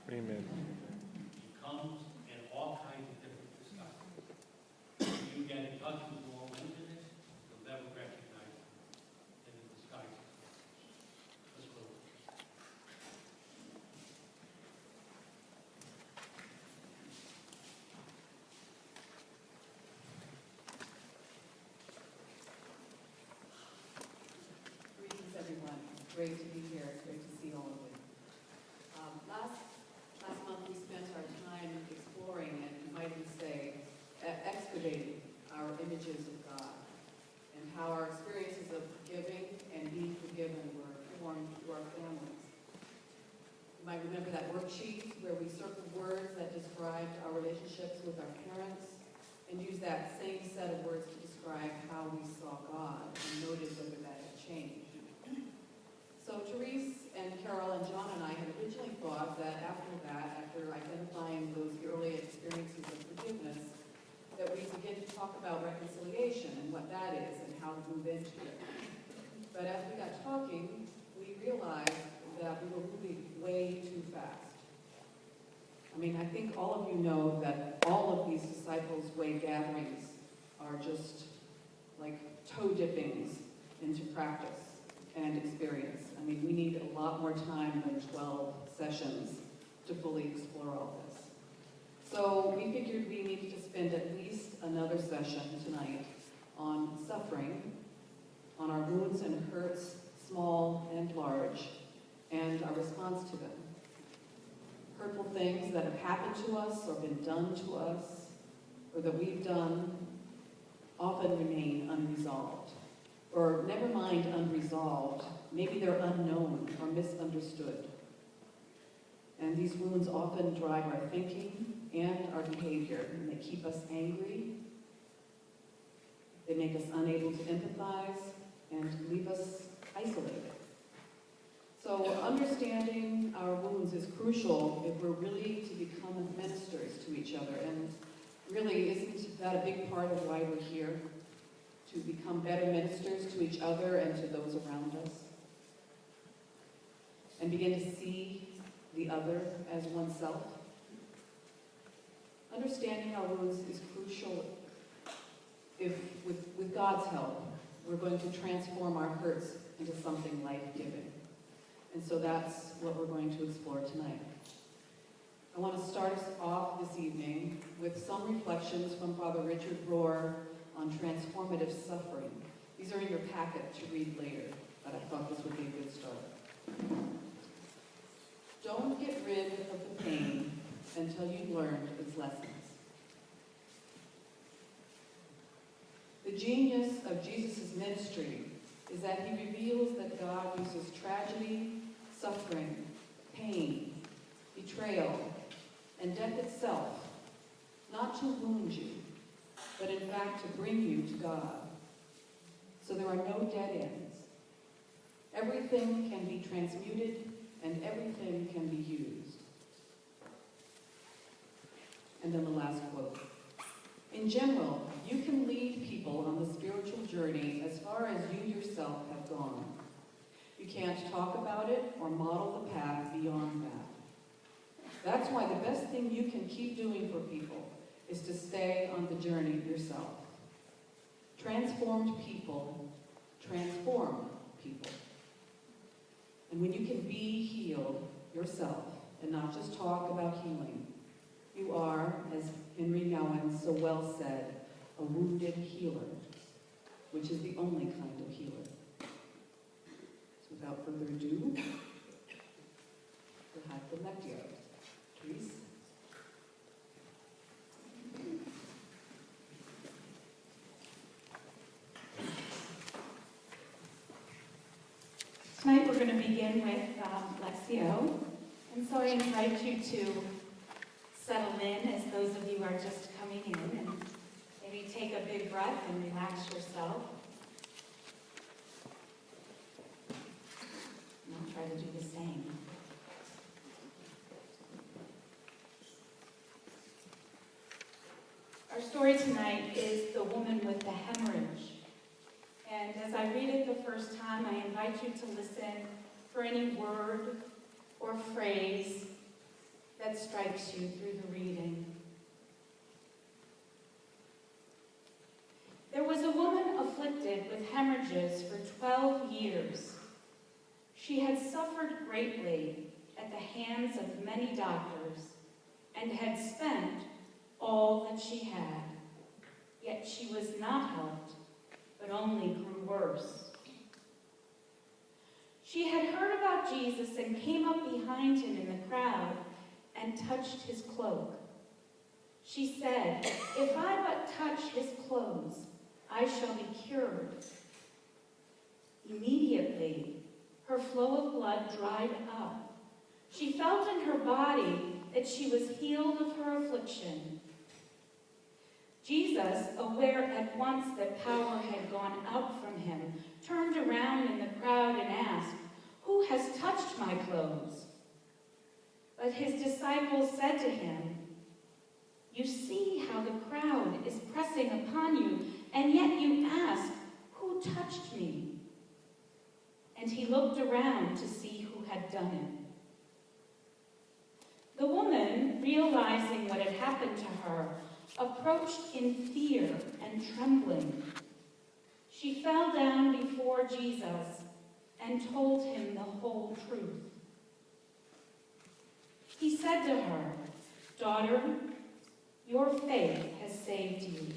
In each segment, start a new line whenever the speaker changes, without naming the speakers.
Amen.
It comes in all kinds of different disguises. You get in touch with your own emptiness, you'll never recognize it in the disguises. Let's go.
Greetings, everyone. Great to be here. Great to see all of you. Last month, we spent our time exploring and, you might even say, excavating our images of God and how our experiences of forgiving and being forgiven were formed through our families. You might remember that worksheet where we circled words that described our relationships with our parents and used that same set of words to describe how we saw God and noted whether that had changed. So Therese and Carol and John and I had originally thought that after identifying those early experiences of forgiveness, that we begin to talk about reconciliation and what that is and how to move into it. But as we got talking, we realized that we were moving way too fast. I mean, I think all of you know that all of these Disciples' Way gatherings are just like toe dippings into practice and experience. I mean, we need a lot more time than 12 sessions to fully explore all this. So we figured we needed to spend at least another session tonight on suffering, on our wounds and hurts, small and large, and our response to them. Hurtful things that have happened to us or been done to us, or that we've done, often remain unresolved. Or never mind unresolved, maybe they're unknown or misunderstood. And these wounds often drive our thinking and our behavior, and they keep us angry. They make us unable to empathize and leave us isolated. So understanding our wounds is crucial if we're really to become ministers to each other. And really, isn't that a big part of why we're here? To become better ministers to each other and to those around us. And begin to see the other as oneself. Understanding our wounds is crucial if, with God's help, we're going to transform our hurts into something life-giving. And so that's what we're going to explore tonight. I want to start us off this evening with some reflections from Father Richard Rohr on transformative suffering. These are in your packet to read later, but I thought this would be a good start. Don't get rid of the pain until you've learned its lessons. The genius of Jesus' ministry is that he reveals that God uses tragedy, suffering, pain, betrayal, and death itself, not to wound you, but in fact to bring you to God. So there are no dead ends. Everything can be transmuted and everything can be used. And then the last quote. In general, you can lead people on the spiritual journey as far as you yourself have gone. You can't talk about it or model the path beyond that. That's why the best thing you can keep doing for people is to stay on the journey yourself. Transformed people transform people. And when you can be healed yourself and not just talk about healing, you are, as Henry Nouwen so well said, a wounded healer, which is the only kind of healer. So without further ado, we'll have the lectio. Therese?
Tonight we're going to begin with Lectio, and so I invite you to settle in as those of you are just coming in, and maybe take a big breath and relax yourself. And I'll try to do the same. Our story tonight is The Woman with the Hemorrhage. And as I read it the first time, I invite you to listen for any word or phrase that strikes you through the reading? There was a woman afflicted with hemorrhages for 12 years. She had suffered greatly at the hands of many doctors and had spent all that she had. Yet she was not helped, but only grew worse. She had heard about Jesus and came up behind him in the crowd and touched his cloak. She said, "If I but touch his clothes, I shall be cured." Immediately, her flow of blood dried up. She felt in her body that she was healed of her affliction. Jesus, aware at once that power had gone out from him, turned around in the crowd and asked, "Who has touched my clothes?" But his disciples said to him, "You see how the crowd is pressing upon you, and yet you ask, 'Who touched me?'" And he looked around to see who had done it. The woman, realizing what had happened to her, approached in fear and trembling. She fell down before Jesus and told him the whole truth. He said to her, "Daughter, your faith has saved you.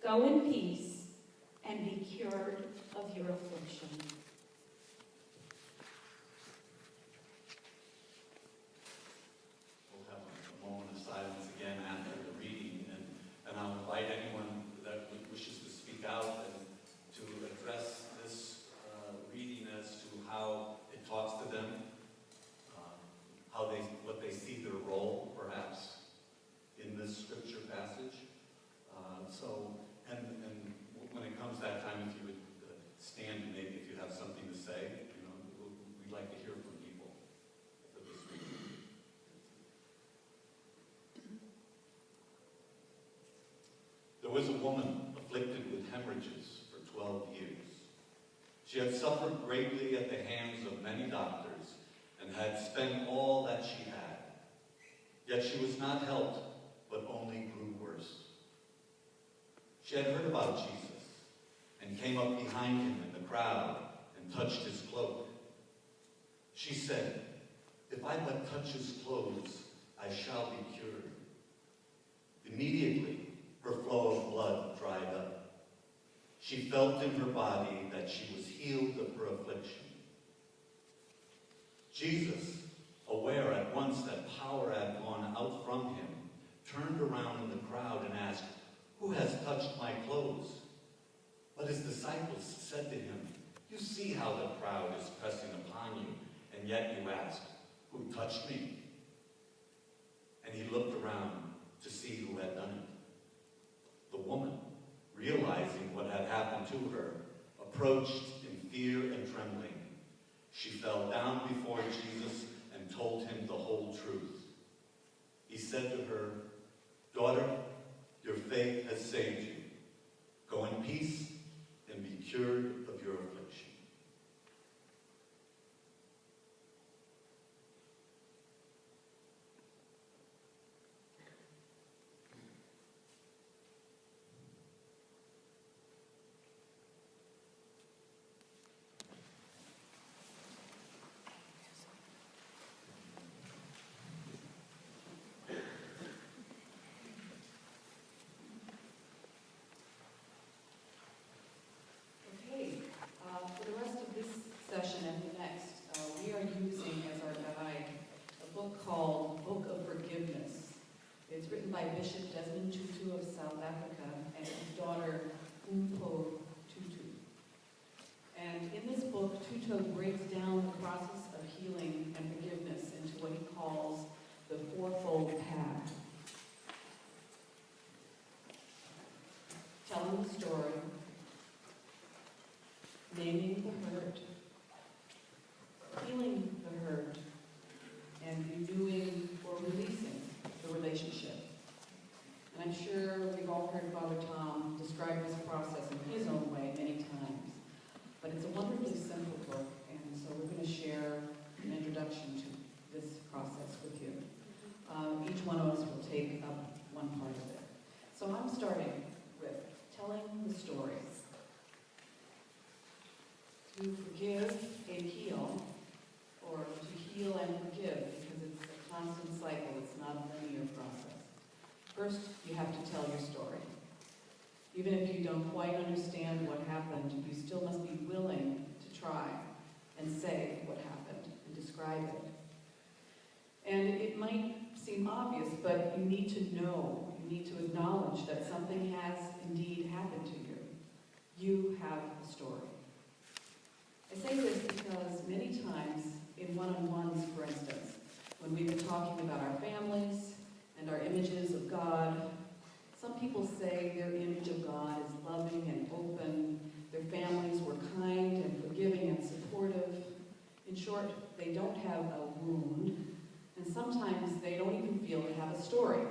Go in peace and be cured of your affliction."
We'll have a moment of silence again after the reading, and I'll invite anyone that wishes to speak out and to address this reading as to how it talks to them, what they see their role, perhaps, in this scripture passage. And when it comes that time, if you would stand and maybe if you have something to say, we'd like to hear from people for this reading. There was a woman afflicted with hemorrhages for 12 years. She had suffered greatly at the hands of many doctors and had spent all that she had. Yet she was not helped, but only grew worse. She had heard about Jesus and came up behind him in the crowd and touched his cloak. She said, "If I but touch his clothes, I shall be cured." Immediately, her flow of blood dried up. She felt in her body that she was healed of her affliction. Jesus, aware at once that power had gone out from him, turned around in the crowd and asked, "Who has touched my clothes?" But his disciples said to him, "You see how the crowd is pressing upon you, and yet you ask, 'Who touched me?'" And he looked around to see who had done it. The woman, realizing what had happened to her, approached in fear and trembling. She fell down before Jesus and told him the whole truth. He said to her, "Daughter, your faith has saved you. Go in peace and be cured of your affliction."
Okay, for the rest of this session and the next, we are using as our guide a book called Book of Forgiveness. It's written by Bishop Desmond Tutu of South Africa and his daughter Mpho Tutu. And in this book, Tutu breaks down the process of healing and forgiveness into what he calls the fourfold path. Telling the story, naming the hurt, healing the hurt, and renewing or releasing the relationship. And I'm sure we've all heard Father Tom describe this process in his own way many times. But it's a wonderfully simple book, and so we're going to share an introduction to this process with you. forgive and heal, or to heal and forgive, because it's a constant cycle, it's not a linear process. First, you have to tell your story. Even if you don't quite understand what happened, you still must be willing to try and say what happened and describe it. And it might seem obvious, but you need to know, you need to acknowledge that something has indeed happened to you. You have a story. I say this because many times in one-on-ones, for instance, when we've been talking about our families and our images of God, some people say their image of God is loving and open, their families were kind and forgiving and supportive. In short, they don't have a wound, and sometimes they don't even feel they have a story.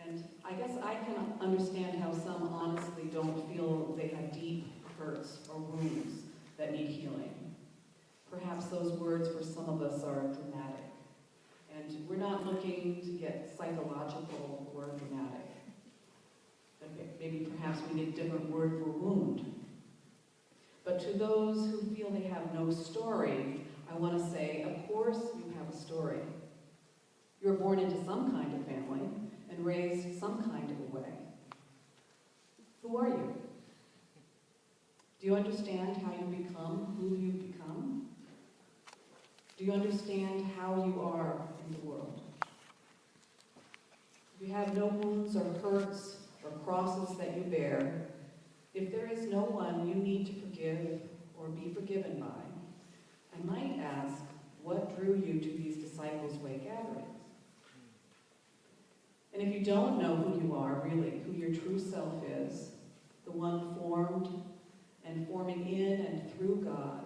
And I guess I can understand how some honestly don't feel they have deep hurts or wounds that need healing. Perhaps those words for some of us are dramatic. And we're not looking to get psychological or dramatic. But maybe perhaps we need a different word for wound. But to those who feel they have no story, I want to say, of course you have a story. You were born into some kind of family and raised some kind of a way. Who are you? Do you understand how you become who you become? Do you understand how you are in the world? If you have no wounds or hurts or crosses that you bear, if there is no one you need to forgive or be forgiven by, I might ask, what drew you to these Disciples' Way gatherings? And if you don't know who you are, really, who your true self is, the one formed and forming in and through God,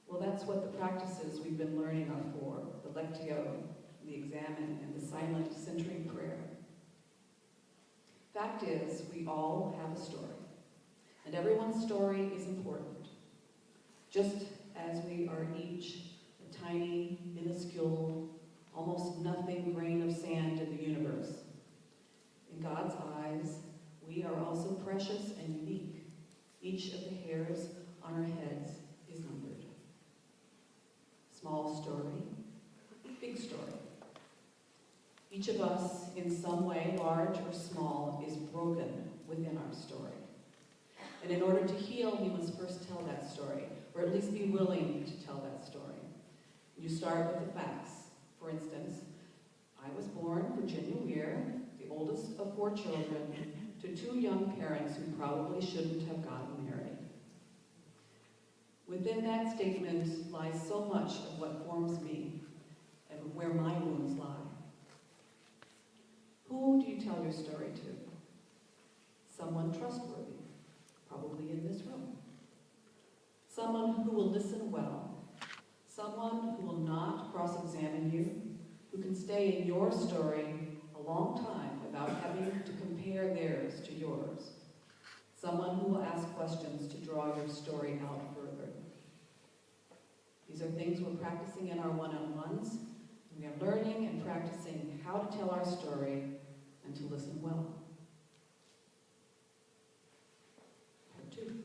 well, that's what the practices we've been learning are for, the Lectio, the Examen, and the silent centering prayer. Fact is, we all have a story, and everyone's story is important. Just as we are each a tiny, minuscule, almost nothing grain of sand in the universe. In God's eyes, we are also precious and unique. Each of the hairs on our heads is numbered. Small story, big story. Each of us, in some way, large or small, is broken within our story. And in order to heal, we must first tell that story, or at least be willing to tell that story. You start with the facts. For instance, I was born Virginia Weir, the oldest of 4 children, to 2 young parents who probably shouldn't have gotten married. Within that statement lies so much of what forms me and where my wounds lie. Who do you tell your story to? Someone trustworthy, probably in this room. Someone who will listen well. Someone who will not cross-examine you, who can stay in your story a long time without having to compare theirs to yours. Someone who will ask questions to draw your story out further. These are things we're practicing in our one-on-ones. We are learning and practicing how to tell our story and to listen well. Part 2.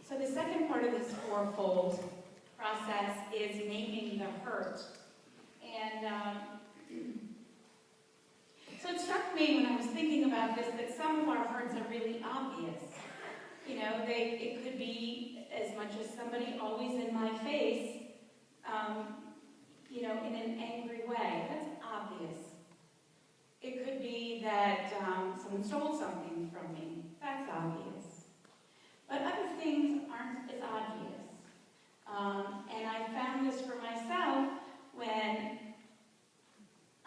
So the second part of this fourfold process is naming the hurt. And so it struck me when I was thinking about this that some of our hurts are really obvious. You know, it could be as much as somebody always in my face, you know, in an angry way. That's obvious. It could be that someone stole something from me. That's obvious. But other things aren't as obvious. And I found this for myself when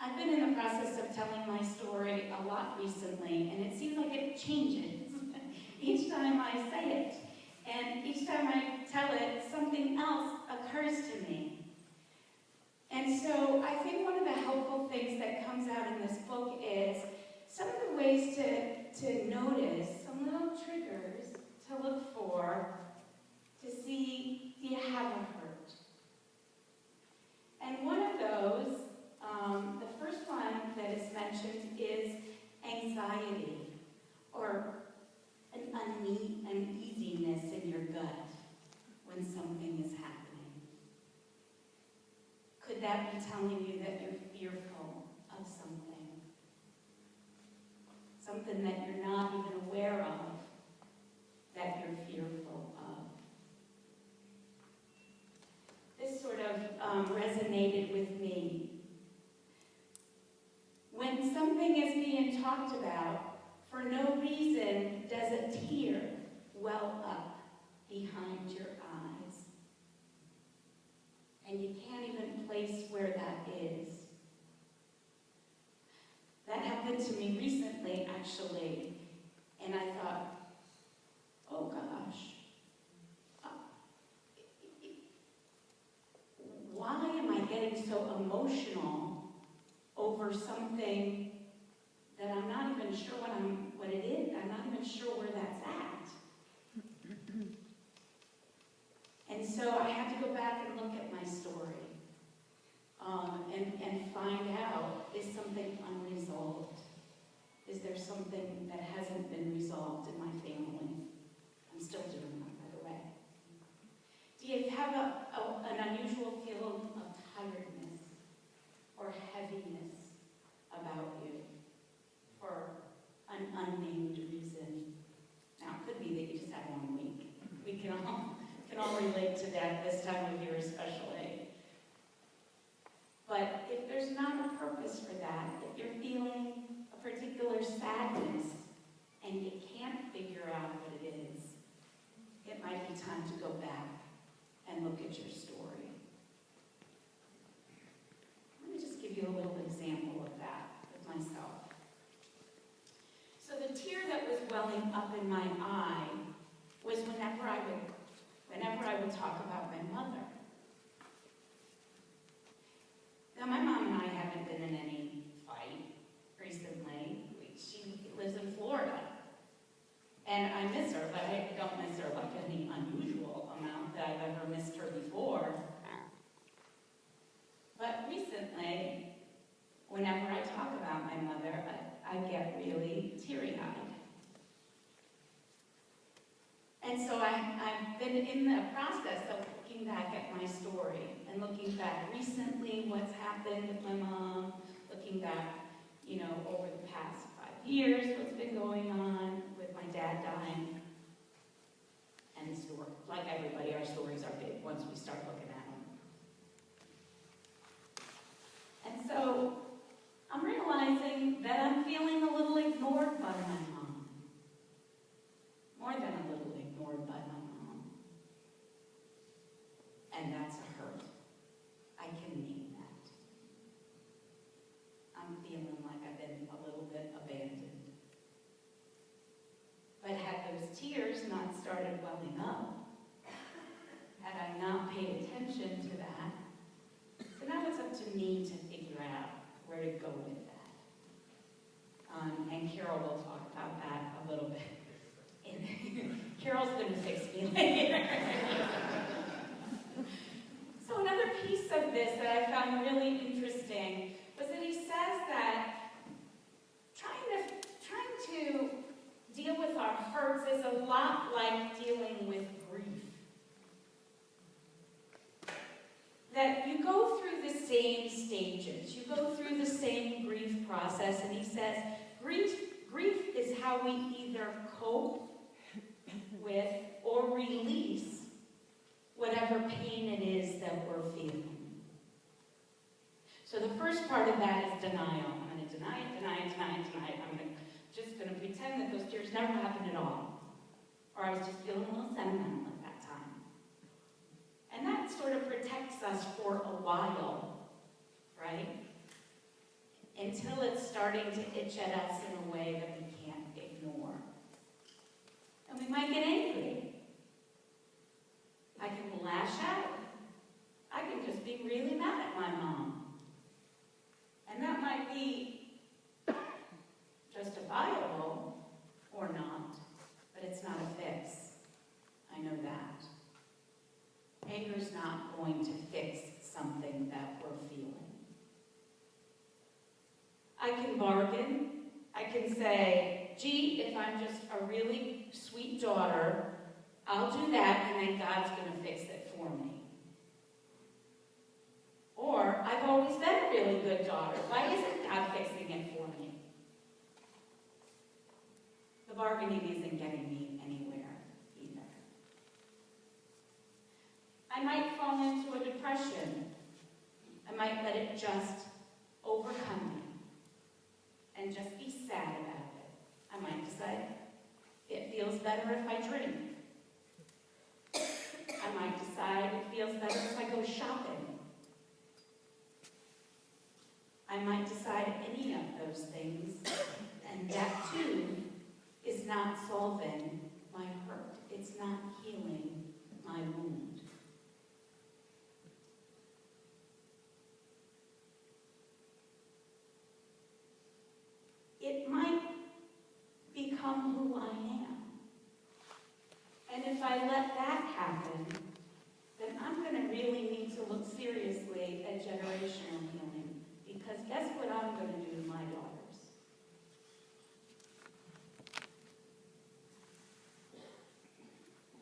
I've been in the process of telling my story a lot recently, and it seems like it changes each time I say it. And each time I tell it, something else occurs to me. And so I think one of the helpful things that comes out in this book is some of the ways to notice, some little triggers to look for, to see, do you have a hurt? And one of those The first one that is mentioned is anxiety, or an uneasiness in your gut when something is happening. Could that be telling you that you're fearful of something? Something that you're not even aware of, that you're fearful of. This sort of resonated with me. When something is being talked about, for no reason does a tear well up behind your eyes. And you can't even place where that is. That happened to me recently, actually, and I thought, oh gosh, why am I getting so emotional over something that I'm not even sure what it is? I'm not even sure where that's at. And so I had to go back and look at my story and find out, is something unresolved? Is there something that hasn't been resolved in my family? I'm still doing that, by the way. Do you have an unusual feeling of tiredness or heaviness about you for an unnamed reason? Now, it could be that you just had one week. We can all relate to that this time of year especially. But if there's not a purpose for that, if you're feeling a particular sadness and you can't figure out what it is, it might be time to go back and look at your story. Let me just give you a little example of that with myself. So the tear that was welling up in my eye was whenever I would talk about my mother. Now, my mom and I haven't been in any fight recently. She lives in Florida. And I miss her, but I don't miss her like any unusual amount that I've ever missed her before. But recently, whenever I talk about my mother, I get really teary-eyed. And so I've been in the process of looking back at my story and looking back recently what's happened with my mom, looking back, over the past 5 years, what's been going on with my dad dying. And the story, like everybody, our stories are big once we start looking at them. And so I'm realizing that I'm feeling a little ignored by my mom. More than a little ignored by my mom. And that's a hurt. I can name that. I'm feeling like I've been a little bit abandoned. But had those tears not started welling up, had I not paid attention to that, so now it's up to me to figure out where to go with that. And Carol will talk about that a little bit. Carol's going to fix me later. So another piece of this that I found really interesting was that he says that trying to deal with our hurts is a lot like dealing with grief. That you go through the same stages, you go through the same grief process, and he says grief is how we either cope with or release whatever pain it is that we're feeling. So the first part of that is denial. I'm going to deny it. I'm just going to pretend that those tears never happened at all. Or I was just feeling a little sentimental at that time. And that sort of protects us for a while, right? Until it's starting to itch at us in a way that we can't ignore. And we might get angry. I can lash out. I can just be really mad at my mom. And that might be justifiable or not, but it's not a fix. I know that. Anger's not going to fix something that we're feeling. I can bargain. I can say, gee, if I'm just a really sweet daughter, I'll do that and then God's going to fix it for me. Or, I've always been a really good daughter. Why isn't God fixing it for me? The bargaining isn't getting me anywhere either. I might fall into a depression. I might let it just overcome me and just be sad about it. I might decide it feels better if I drink. I might decide it feels better if I go shopping. I might decide any of those things, and that too is not solving my hurt. It's not healing my wound. It might become who I am. And if I let that happen, then I'm going to really need to look seriously at generational healing. Because guess what I'm going to do to my daughters?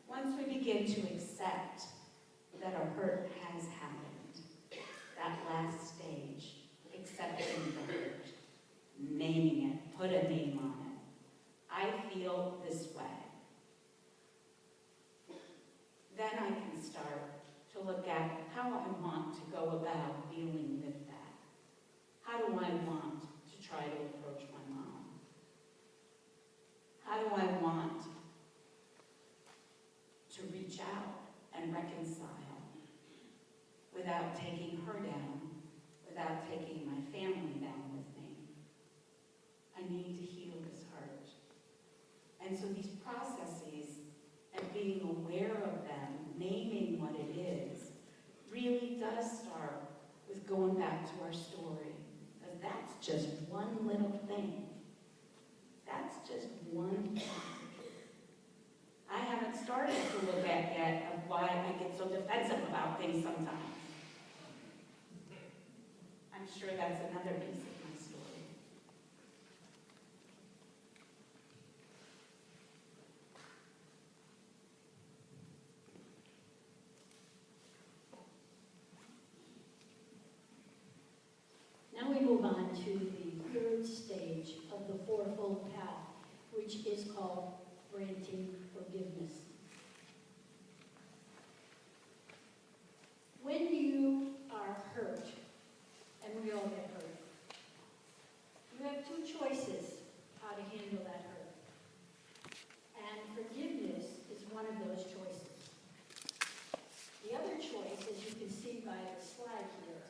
Once we begin to accept that a hurt has happened, that last stage, accepting the hurt, naming it, put a name on it. I feel this way. Then I can start to look at how I want to go about dealing with that. How do I want to try to approach my mom? How do I want to reach out and reconcile without taking her down, without taking my family down with me? I need to heal this hurt. And so these processes and being aware of them, naming what it is, really does start with going back to our story. Because that's just one little thing. That's just one thing. I haven't started to look at yet of why I get so defensive about things sometimes. I'm sure that's another piece of my story.
Now we move on to the third stage of the fourfold path, which is called granting forgiveness. When you are hurt, and we all get hurt, you have two choices how to handle that hurt. And forgiveness is one of those choices. The other choice, as you can see by the slide here,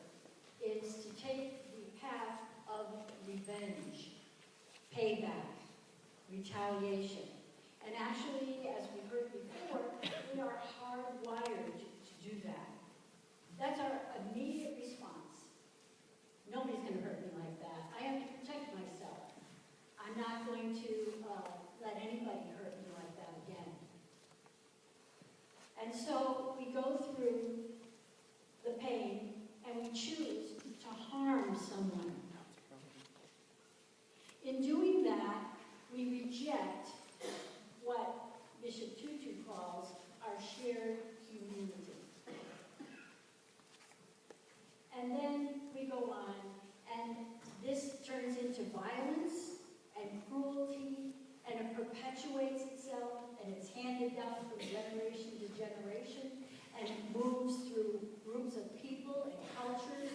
is to take the path of revenge, payback, retaliation. And actually, as we heard before, we are hardwired to do that. That's our immediate response. Nobody's going to hurt me like that. I have to protect myself. I'm not going to let anybody hurt me like that again. And so we go through the pain and we choose to harm someone. In doing that, we reject what Bishop Tutu calls our shared humanity. And then we go on, and this turns into violence and cruelty, and it perpetuates itself, and it's handed down from generation to generation, and it moves through groups of people and cultures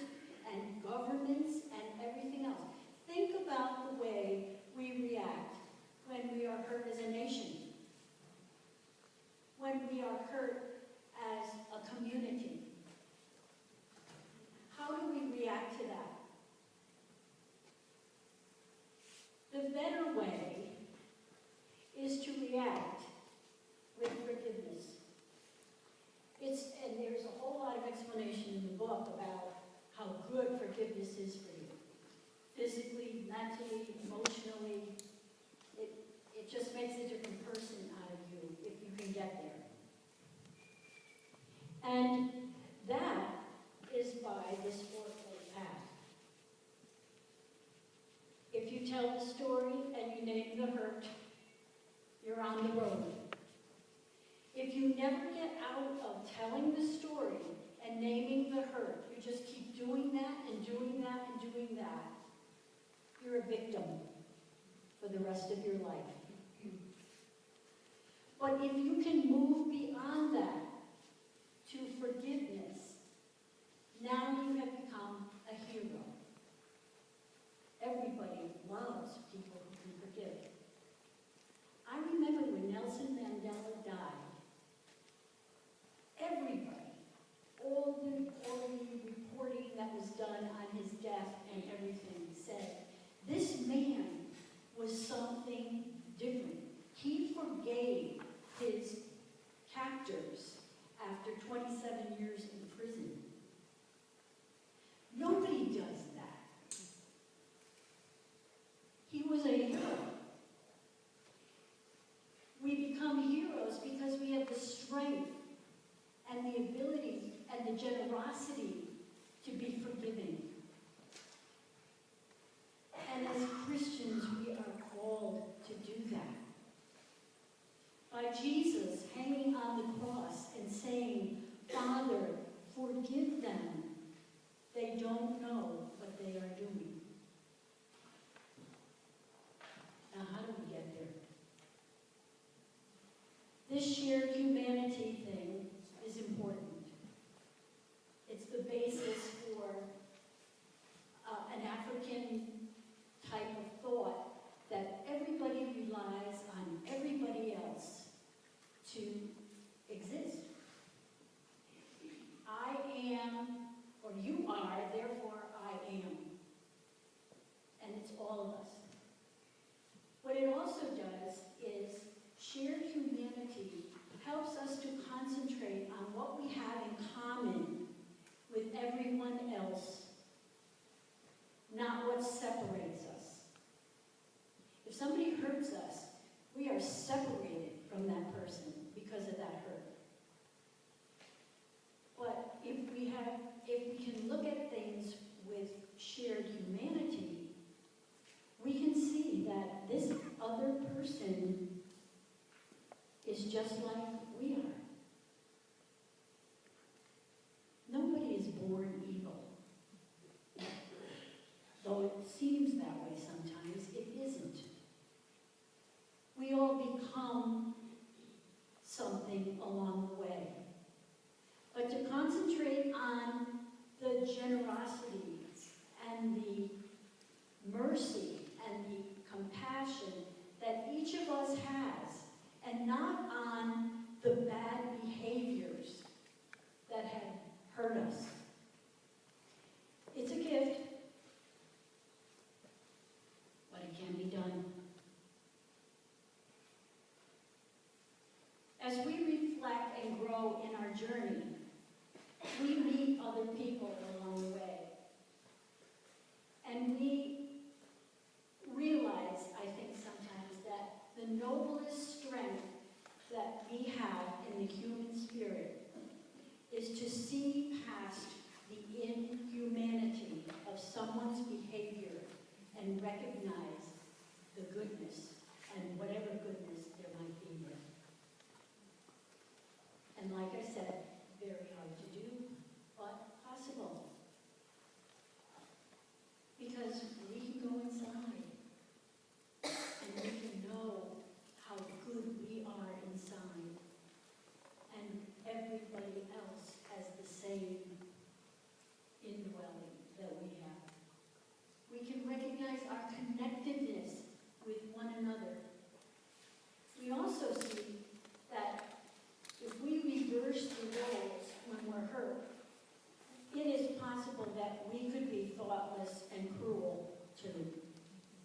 and governments and everything else. Think about the way we react when we are hurt as a nation, when we are hurt as a community. How do we react to that? The better way is to react with forgiveness. And there's a whole lot of explanation in the book about how good forgiveness is for you. Physically, mentally, emotionally. It just makes a different person out of you if you can get there. And that is by this fourfold path. tell the story and you name the hurt, you're on the road. If you never get out of telling the story and naming the hurt, you just keep doing that and doing that and doing that, you're a victim for the rest of your life. But if you can move beyond that to forgiveness, now you have become a hero. Everybody loves people who can forgive. I remember when Nelson Mandela died, everybody, all the reporting that was done on his death and everything said, this man was something different. He forgave his captors after 27 years in prison. Nobody does that. He was a hero. We become heroes because we have the strength and the ability and the generosity to be forgiving. And as Christians, we are called to do that. By Jesus hanging on the cross and saying, Father, forgive them. They don't know what they are doing. Now, how do we get there? This shared humanity thing is important. It's the basis for an African type of thought that everybody relies on everybody else to exist. I am, or you are, therefore I am. And it's all of us. What it also does is shared humanity helps us to concentrate on what we have in common with everyone else, not what separates us. If somebody hurts us, we are separated from that person because of that hurt. But if we can look at things with shared humanity, we can see that this other person is just like we are. Nobody is born evil. Though it seems that way sometimes, it isn't. We all become something along the way. But to concentrate on the generosity and the mercy and the compassion that each of us has, and not on the bad behaviors that have hurt us. It's a gift, but it can be done. As we reflect and grow in our journey, we meet other people along the way. And we realize, I think sometimes, that the noblest strength that we have in the human spirit is to see past the inhumanity of someone's behavior and recognize the goodness and whatever goodness there might be there. And like I said, very hard to do, but possible. Because we can go inside and we can know how good we are inside. And everybody else has the same indwelling that we have. We can recognize our connectedness with one another. We also see that if we reverse the roles when we're hurt, it is possible that we could be thoughtless and cruel too.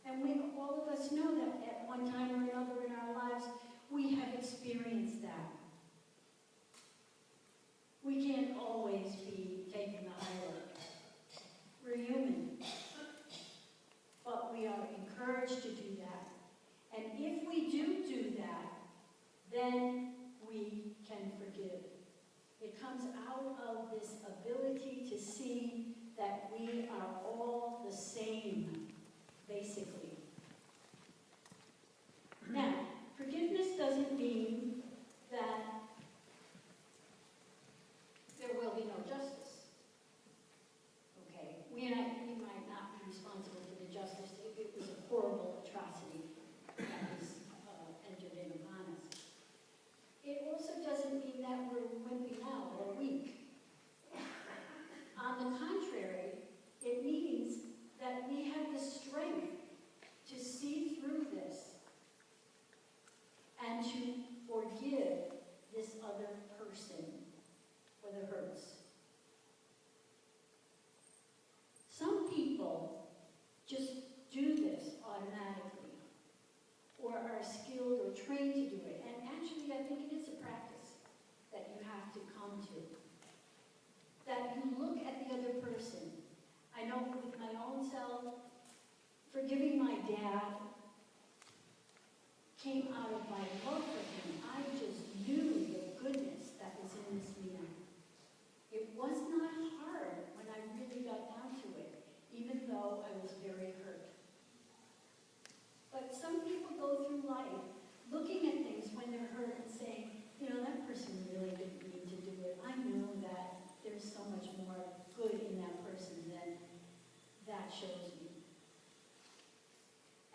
And all of us know that at one time or another in our lives, we have experienced that. We can't always be taking the high road. We're human. But we are encouraged to do that. And if we do that, then we can forgive. It comes out of this ability to see that we are all the same, basically. life, looking at things when they're hurt and saying, you know, that person really didn't mean to do it. I know that there's so much more good in that person than that shows me.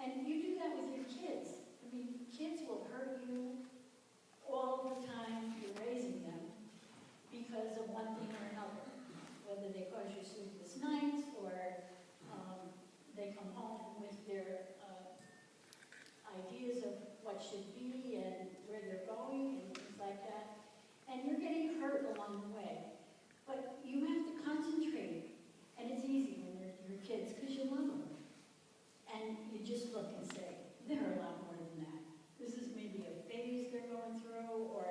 And you do that with your kids. I mean, kids will hurt you all the time you're raising them because of one thing or another. Whether they cause you sleepless nights or they come home with their ideas of what should be and where they're going and things like that. And you're getting hurt along the way. But you have to concentrate. And it's easy when they're your kids because you love them. And you just look and say, they're a lot more than that. This is maybe a phase they're going through, or,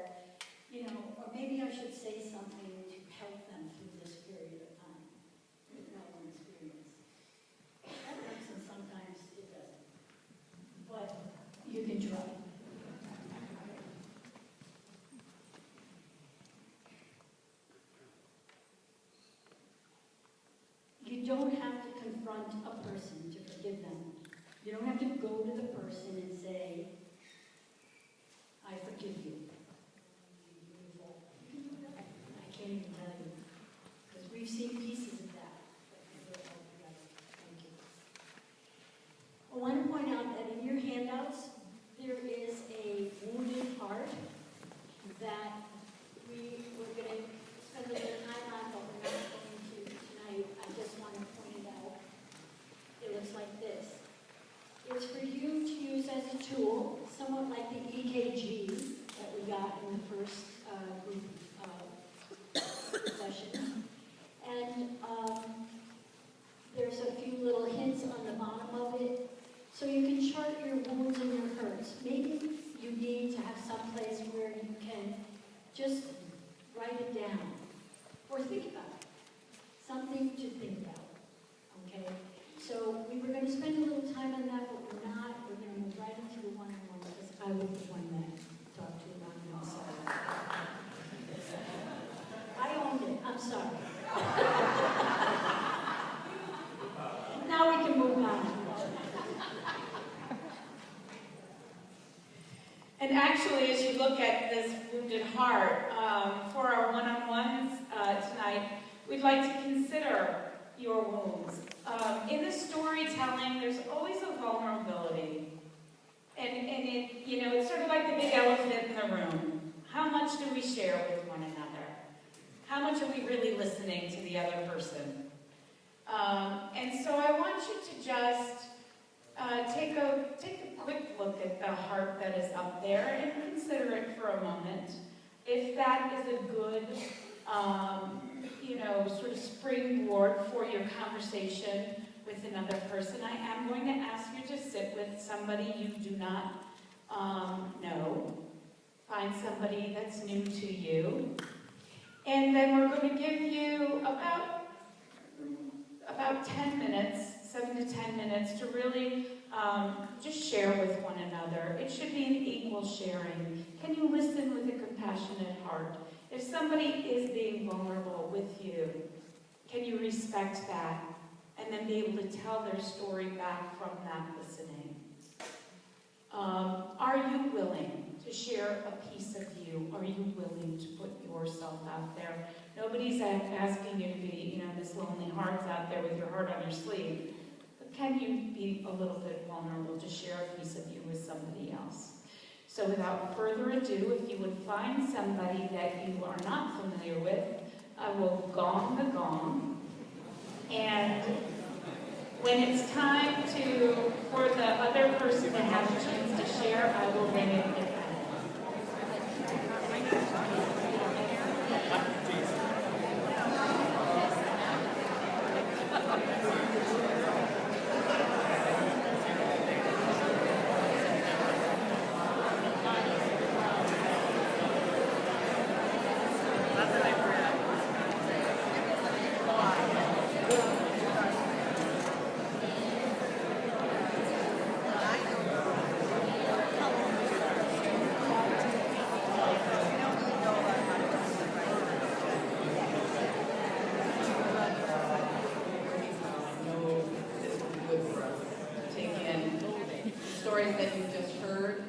you know, or maybe I should say something to help them through this period of time with my own experience. That works and sometimes it doesn't. But you can try. You don't have to confront a person to forgive them. You don't have to go to the person and say, I forgive you. I can't even tell you. Because we've seen pieces of that. But never all together. Thank you. I want to point out that in your handouts, there is a wounded heart that we were going to spend a little time on, but we're not going to tonight. I just want to point it out. It looks like this. It's for you to use as a tool, somewhat like the EKG that we got in the first group session. And there's a few little hints on the bottom of it, so you can chart your wounds and your hurts. Maybe you need to have some place where you can just write it down or think about it. Something to think about, okay? So we were going to spend a little time on that, but we're not. We're going to move right into the one-on-one because I was the one that talked to you about it also. I owned it. I'm sorry. Now we can move on.
And actually, as you look at this wounded heart, for our one-on-ones tonight, we'd like to consider your wounds. In the storytelling, there's always a vulnerability. And it, you know, it's sort of like the big elephant in the room. How much do we share with one another? How much are we really listening to the other person? And so I want you to just take a quick look at the heart that is up there and consider it for a moment. If that is a good, you know, sort of springboard for your conversation with another person, I am going to ask you to sit with somebody you do not know. Find somebody that's new to you. And then we're going to give you about 10 minutes, 7 to 10 minutes, to really just share with one another. It should be an equal sharing. Can you listen with a compassionate heart? If somebody is being vulnerable with you, can you respect that? And then be able to tell their story back from that listening. Are you willing to share a piece of you? Are you willing to put yourself out there? Nobody's asking you to be, you know, this lonely heart's out there with your heart on your sleeve. But can you be a little bit vulnerable to share a piece of you with somebody else? So without further ado, if you would find somebody that you are not familiar with, I will gong the gong. And when it's time for the other person to have a chance to share, I will ring it again.
Stories that you just heard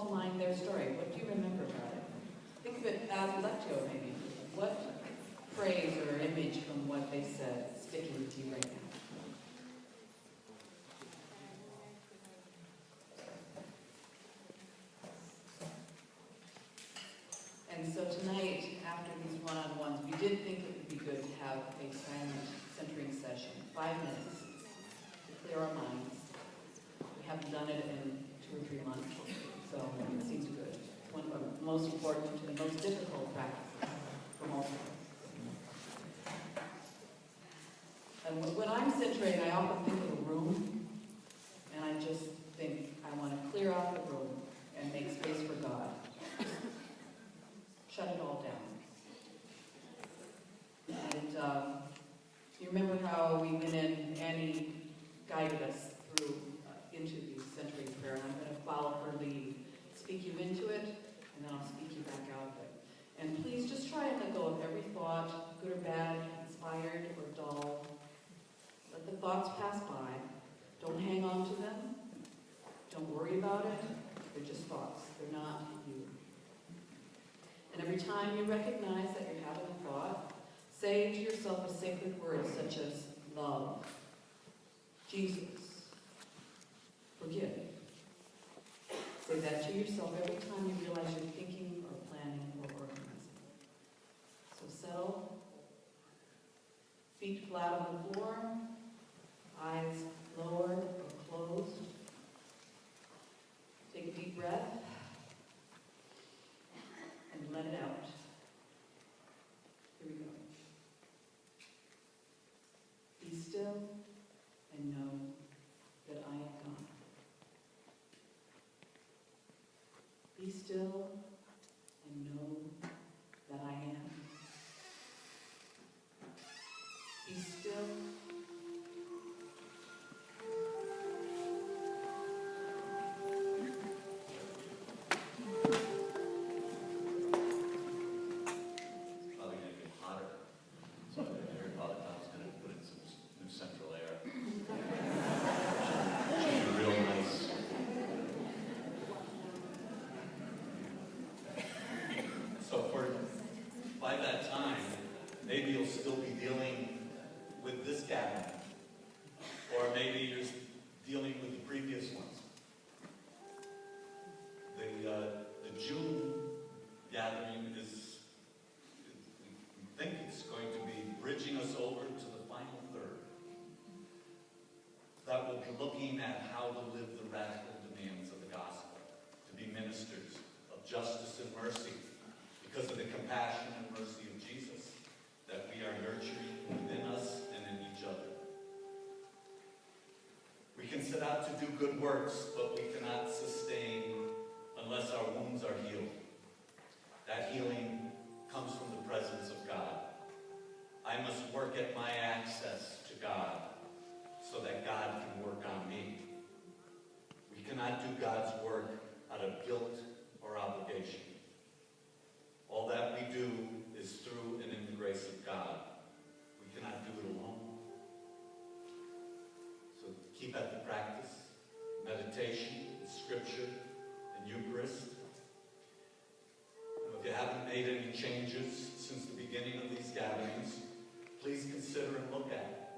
call to mind their story? What do you remember about it? Think of it as lectio, maybe. What phrase or image from what they said is sticking with you right now? And so tonight, after these one-on-ones, we did think it would be good to have a silent centering session, 5 minutes, to clear our minds. We haven't done it in 2 or 3 months, so it seems good. It's one of the most important and most difficult practices for most of us. And when I'm centering, I often think of a room, and I just think I want to clear out the room and make space for God. Shut it all down. And you remember how we went in, Annie guided us through into the centering prayer, and I'm going to follow her lead. Speak you into it, and then I'll speak you back out of it. And please just try and let go of every thought, good or bad, inspired or dull. Let the thoughts pass by. Don't hang on to them. Don't worry about it. They're just thoughts. They're not you. And every time you recognize that you're having a thought, say to yourself a sacred word such as love, Jesus, forgive. Say that to yourself every time you realize you're thinking or planning or organizing. So settle, feet flat on the floor, eyes lowered or closed. Take a deep breath. And let it out. Here we go. Be still and know that I am God. Be still and know that I am. Be still.
Maybe you'll still be dealing with this gathering, or maybe you're dealing with the previous ones. The June gathering we think it's going to be bridging us over to the final third. That will be looking at how to live the radical demands of the gospel, to be ministers of justice and mercy because of the compassion and mercy of Jesus that we are nurturing within us and in each other. We can set out to do good works, but we cannot sustain unless our wounds are healed. That healing comes from the presence of God. I must work at my access to God so that God can work on me. We cannot do God's work out of guilt or obligation. All that we do is through and in the grace of God. We cannot do it alone. So keep at the practice, meditation, scripture, and Eucharist. If you haven't made any changes since the beginning of these gatherings, please consider and look at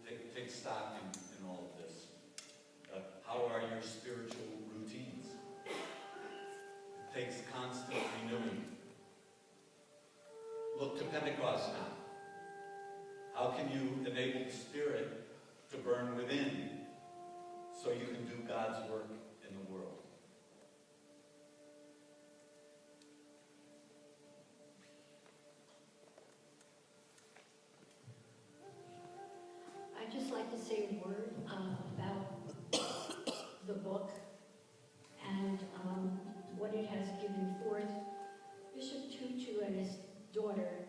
it. Take stock in all of this. How are your spiritual routines? It takes constant renewing. Look to Pentecost now. How can you enable the Spirit to burn within so you can do God's work in the world?
I'd just like to say a word about the book and what it has given forth. Bishop Tutu and his daughter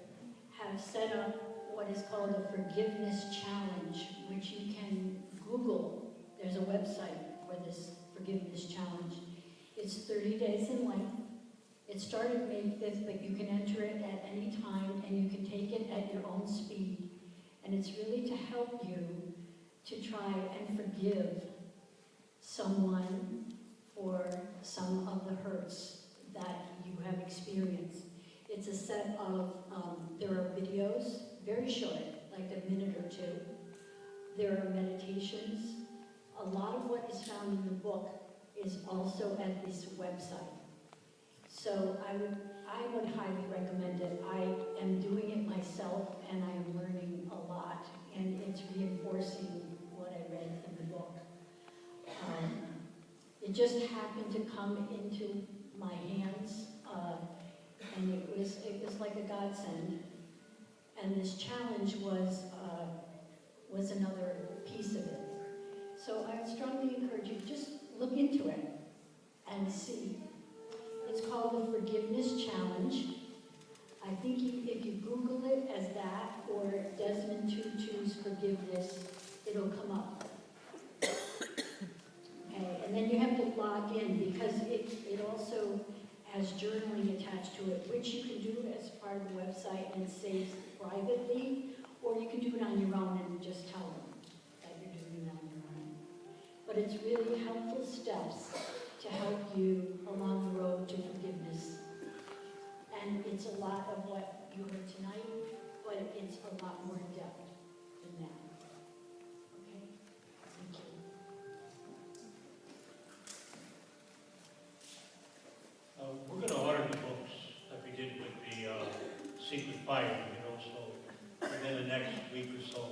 have set up what is called a forgiveness challenge, which you can Google. There's a website for this forgiveness challenge. It's 30 days in length. It started May 5th, but you can enter it at any time and you can take it at your own speed. And it's really to help you to try and forgive someone for some of the hurts that you have experienced. It's a set of, there are videos, very short, like a minute or two. There are meditations. A lot of what is found in the book is also at this website. So I would highly recommend it. I am doing it myself and I am learning a lot, and it's reinforcing what I read in the book. It just happened to come into my hands, and it was like a godsend. And this challenge was another piece of it. So I would strongly encourage you, just look into it and see. It's called the Forgiveness Challenge. I think if you Google it as that or Desmond Tutu's Forgiveness, it'll come up. Okay, and then you have to log in because it also has journaling attached to it, which you can do as part of the website and save privately, or you can do it on your own and just tell them that you're doing it on your own. But it's really helpful steps to help you along the road to forgiveness. And it's a lot of what you heard tonight, but it's a lot more in depth than that. Okay? Thank you.
We're going to order the books like we did with the Secret Fire, so within the next week or so,